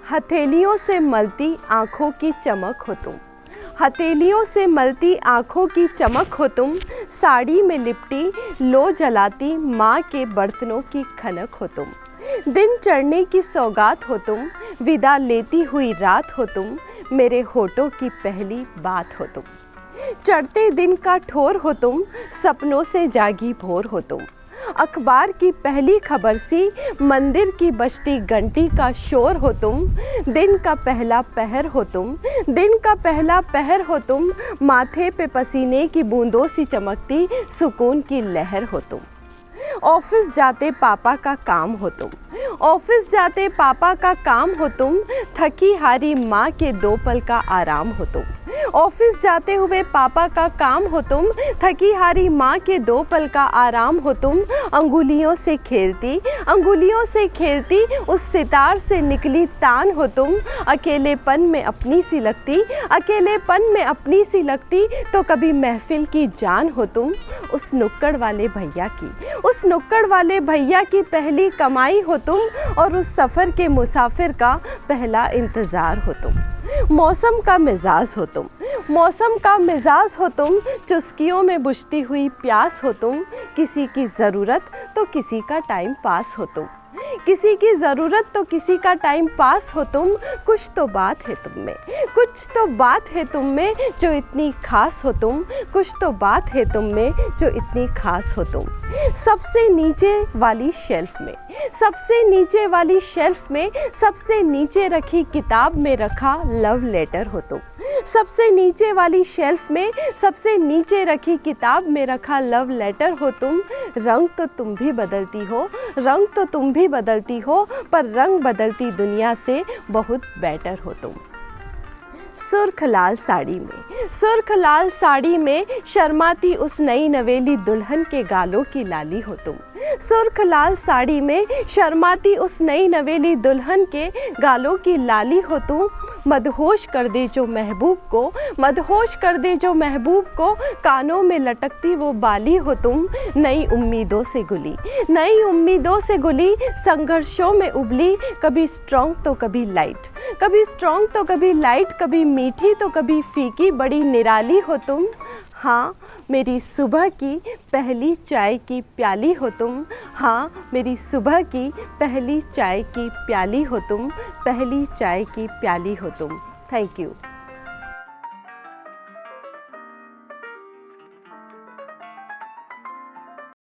हथेलियों से मलती आँखों की चमक हो तुम, हथेलियों से मलती आँखों की चमक हो तुम, साड़ी में लिपटी लो जलाती माँ के बर्तनों की खनक हो तुम, दिन चढ़ने की सौगात हो तुम, विदा लेती हुई रात हो तुम, मेरे होठों की पहली बात हो तुम, चढ़ते दिन का ठोर हो तुम, सपनों से जागी भोर हो तुम, अखबार की पहली खबर सी मंदिर की बजती घंटी का शोर हो तुम, दिन का पहला पहर हो तुम, दिन का पहला पहर हो तुम, माथे पे पसीने की बूंदों सी चमकती सुकून की लहर हो तुम, ऑफिस जाते पापा का काम हो तुम, ऑफिस जाते पापा का काम हो तुम, थकी हारी माँ के दो पल का आराम हो तुम, ऑफिस जाते हुए पापा का काम हो तुम, थकी हारी माँ के दो पल का आराम हो तुम, अंगुलियों से खेलती उस सितार से निकली तान हो तुम, अकेलेपन में अपनी सी लगती, अकेलेपन में अपनी सी लगती तो कभी महफिल की जान हो तुम, उस नुक्कड़ वाले भैया की, उस नुक्कड़ वाले भैया की पहली कमाई हो तुम, और उस सफ़र के मुसाफिर का पहला इंतज़ार हो तुम, मौसम का मिजाज हो तुम, मौसम का मिजाज हो तुम, चुस्कियों में बुझती हुई प्यास हो तुम, किसी की ज़रूरत तो किसी का टाइम पास हो तुम, किसी की ज़रूरत तो किसी का टाइम पास हो तुम, कुछ तो बात है तुम में, कुछ तो बात है तुम में जो इतनी खास हो तुम, कुछ तो बात है तुम में जो इतनी खास हो तुम, सबसे नीचे वाली शेल्फ में, सबसे नीचे वाली शेल्फ में, सबसे नीचे रखी किताब में रखा लव लेटर हो तुम, सबसे नीचे वाली शेल्फ में, सबसे नीचे रखी किताब में रखा लव लेटर हो तुम, रंग तो तुम भी बदलती हो, रंग तो तुम भी बदलती हो, पर रंग बदलती दुनिया से बहुत बेटर हो तुम, सुर्ख लाल साड़ी में, सुर्ख लाल साड़ी में शर्माती उस नई नवेली दुल्हन के गालों की लाली हो तुम, सुर्ख लाल साड़ी में शर्माती उस नई नवेली दुल्हन के गालों की लाली हो तुम, मदहोश कर दे जो महबूब को, मदहोश कर दे जो महबूब को, कानों में लटकती वो बाली हो तुम, नई उम्मीदों से गुली, नई उम्मीदों से गुली, संघर्षों में उबली, कभी स्ट्रॉन्ग तो कभी लाइट, कभी स्ट्रॉन्ग तो कभी लाइट, कभी मीठी तो कभी फीकी, बड़ी निराली हो तुम, हाँ मेरी सुबह की पहली चाय की प्याली हो तुम, हाँ मेरी सुबह की पहली चाय की प्याली हो तुम, पहली चाय की प्याली हो तुम। Thank you.